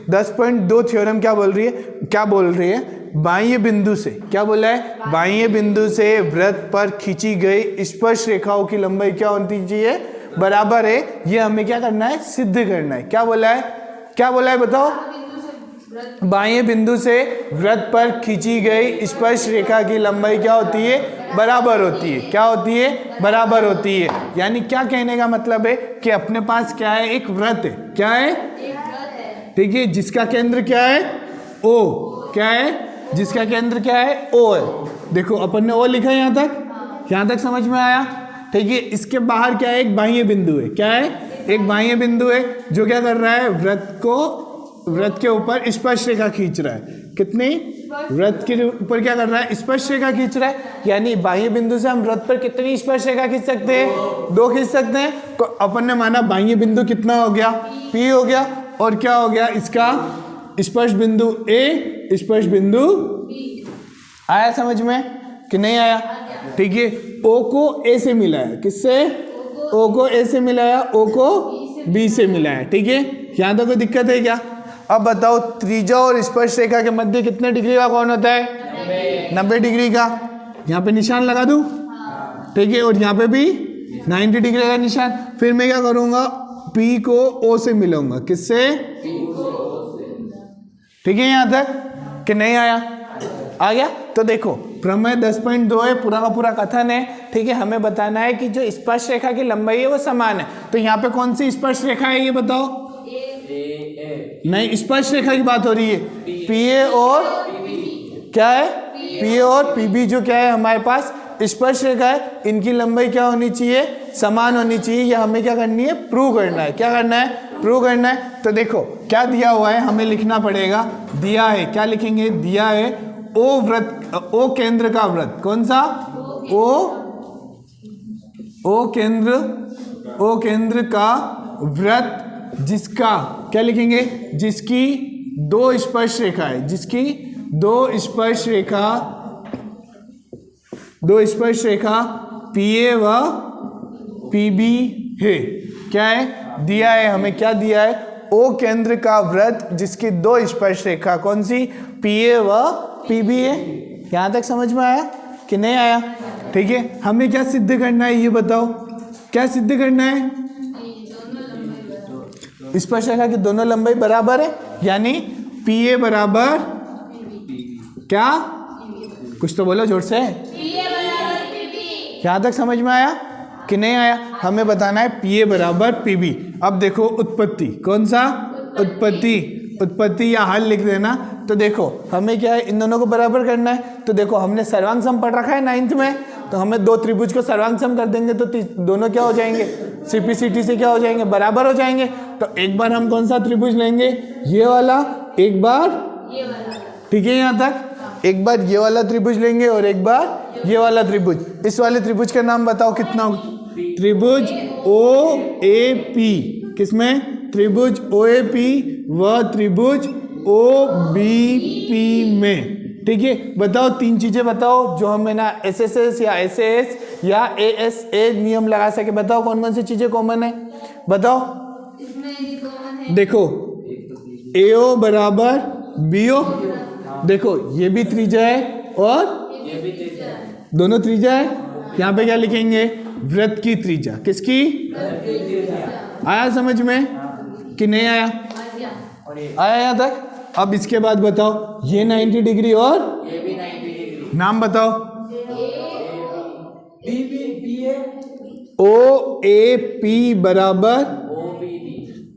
10.2 theorem क्या बोल रही है, बाह्य बिंदु से, क्या बोला है, बाह्य बिंदु से वृत्त पर खींची गई स्पर्श रेखाओं की लंबाई क्या होनी चाहिए, बराबर है। ये हमें क्या करना है, सिद्ध करना है। क्या बोला है बताओ, बाह्य बिंदु से वृत्त पर खींची गई स्पर्श रेखा की लंबाई क्या होती है, बराबर होती है। क्या होती है, बराबर होती है। यानी क्या कहने का मतलब है कि अपने पास क्या है, एक वृत्त है। क्या है, ठीक है, जिसका केंद्र क्या है, ओ। क्या है, जिसका केंद्र क्या है, ओ है। देखो अपन ने ओ लिखा है यहां तक समझ में आया, ठीक है। इसके बाहर क्या है, एक बाह्य बिंदु है। क्या है, एक बाह्य बिंदु है जो क्या कर रहा है, वृत्त के ऊपर स्पर्श रेखा खींच रहा है। कितनी, वृत्त के ऊपर क्या कर रहा है, स्पर्श रेखा खींच रहा है। यानी बाह्य बिंदु से हम वृत्त पर कितनी स्पर्श रेखा खींच सकते हैं, 2 खींच सकते हैं। तो अपन ने माना बाह्य बिंदु कितना हो गया, P हो गया, और क्या हो गया, इसका स्पर्श बिंदु A, स्पर्श बिंदु B। आया समझ में कि नहीं आया, ठीक है। O को A से मिलाया, किससे, O को A से मिलाया, O को B से मिलाया, ठीक है। यहां तक कोई दिक्कत है क्या। अब बताओ, त्रिज्या और स्पर्श रेखा के मध्य कितने डिग्री का कोण होता है, 90 डिग्री का। यहाँ पे निशान लगा दूं, ठीक है, और यहाँ पे भी 90 डिग्री का निशान। फिर मैं क्या करूंगा, P को O से मिलाऊंगा, किससे, ठीक है। यहां तक कि नहीं आया, आ गया। तो देखो प्रमेय 10.2 है, पूरा का पूरा कथन है, ठीक है। हमें बताना है कि जो स्पर्श रेखा की लंबाई है वो समान है। तो यहाँ पे कौन सी स्पर्श रेखा है, ये बताओ। नहीं, स्पर्श रेखा की बात हो रही है, PA और क्या है, PA और PB जो क्या है हमारे पास स्पर्श रेखा है, इनकी लंबाई क्या होनी चाहिए, समान होनी चाहिए। ये हमें क्या करनी है, प्रूव करना है। क्या करना है, प्रूव करना है। तो देखो क्या दिया हुआ है, हमें लिखना पड़ेगा। दिया है, क्या लिखेंगे, दिया है ओ वृत्त, ओ केंद्र का वृत्त, कौन सा, ओ केंद्र का वृत्त, जिसका क्या लिखेंगे, जिसकी 2 स्पर्श रेखा है, जिसकी 2 स्पर्श रेखा PA व PB है। क्या है, दिया है हमें, क्या दिया है, ओ केंद्र का वृत्त जिसकी 2 स्पर्श रेखा कौन सी, PA व PB है। यहां तक समझ में आया कि नहीं आया, ठीक है। हमें क्या सिद्ध करना है, ये बताओ, क्या सिद्ध करना है, स्पर्श रेखा की दोनों लंबाई बराबर है। यानी PA बराबर क्या, कुछ तो बोलो जोर से, यहां तक समझ में आया कि नहीं आया। हमें बताना है PA बराबर PB। अब देखो उत्पत्ति, कौन सा, उत्पत्ति या हल लिख देना। तो देखो हमें क्या है, इन दोनों को बराबर करना है। तो देखो हमने सर्वांग सम पढ़ रखा है 9th में, तो हमें 2 त्रिभुज को सर्वांग सम कर देंगे तो दोनों क्या हो जाएंगे, CPCT से क्या हो जाएंगे, बराबर हो जाएंगे। तो एक बार हम कौन सा त्रिभुज लेंगे, ये वाला, एक बार ये वाला, ठीक है। यहाँ तक एक बार ये वाला त्रिभुज लेंगे और एक बार ये वाला त्रिभुज। इस वाले त्रिभुज का नाम बताओ कितना, त्रिभुज OAP, किसमें, त्रिभुज OAP व त्रिभुज OBP में, ठीक है। बताओ 3 चीजें बताओ जो हमें ना SSS या SAS या ASA नियम लगा सके। बताओ कौन कौन सी चीजें कॉमन है, बताओ। देखो AO बराबर BO, देखो ये भी त्रिज्या है और दोनों त्रिज्या है। यहाँ पे क्या लिखेंगे, वृत्त की त्रिज्या, किसकी, आया समझ में कि नहीं आया, आया यहाँ तक। अब इसके बाद बताओ, ये 90 डिग्री और ये भी 90 डिग्री, नाम बताओ। OAP बराबर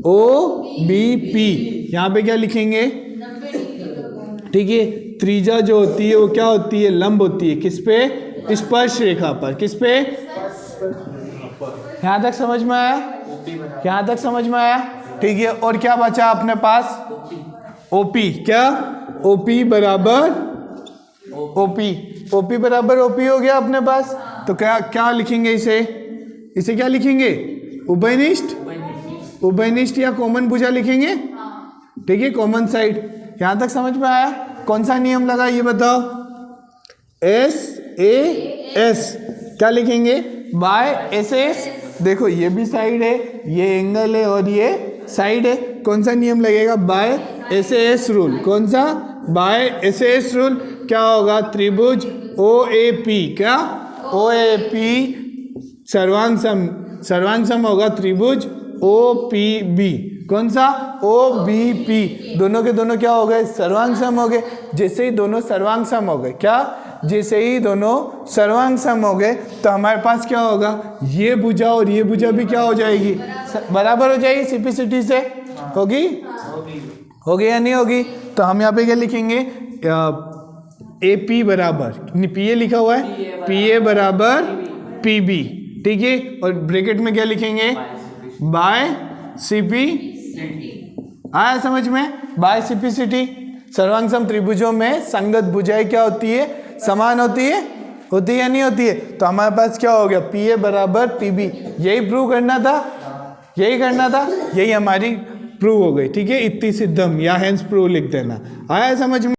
OBP, यहाँ पे क्या लिखेंगे, ठीक है। त्रिज्या जो होती है वो क्या होती है, लंब होती है, किस पे, स्पर्श रेखा पर, किस पे, यहाँ तक समझ में आया, यहाँ तक समझ में आया, ठीक है। और क्या बचा अपने पास, OP, क्या, OP बराबर OP बराबर OP हो गया अपने पास। तो क्या क्या लिखेंगे इसे क्या लिखेंगे, उभयनिष्ठ या कॉमन भुजा लिखेंगे, ठीक है, कॉमन साइड। यहां तक समझ में आया। कौन सा नियम लगा ये बताओ, SAS, क्या लिखेंगे, बाय SS। देखो ये भी साइड है, ये एंगल है और ये साइड है, कौन सा नियम लगेगा, बाय SAS रूल। कौन सा? By SAS rule. क्या होगा? त्रिभुज OAP, क्या OAP सर्वांग सम होगा त्रिभुज OPB। कौन सा? OBP। दोनों के दोनों क्या हो गए? सर्वांग सम हो गए। जैसे ही दोनों सर्वांग सम हो गए, क्या? जैसे ही दोनों सर्वांग सम हो गए तो हमारे पास क्या होगा? ये भुजा और ये भुजा भी क्या हो जाएगी? बराबर हो जाएगी। CP/CT से होगी? होगी या नहीं होगी? तो हम यहाँ पे क्या लिखेंगे? AP बराबर, PA लिखा हुआ है, PA बराबर PB, ठीक है। और ब्रैकेट में क्या लिखेंगे? By CP। आया समझ में? Bye CP/CT। सर्वांग सम त्रिभुजों में संगत भुजाएं क्या होती है? समान होती है। होती है या नहीं होती है? तो हमारे पास क्या हो गया? PA बराबर PB। यही प्रूव करना था, यही करना था, यही हमारी प्रूव हो गई, ठीक है। इति सिद्धम या हेंस प्रूव लिख देना। आया समझ में?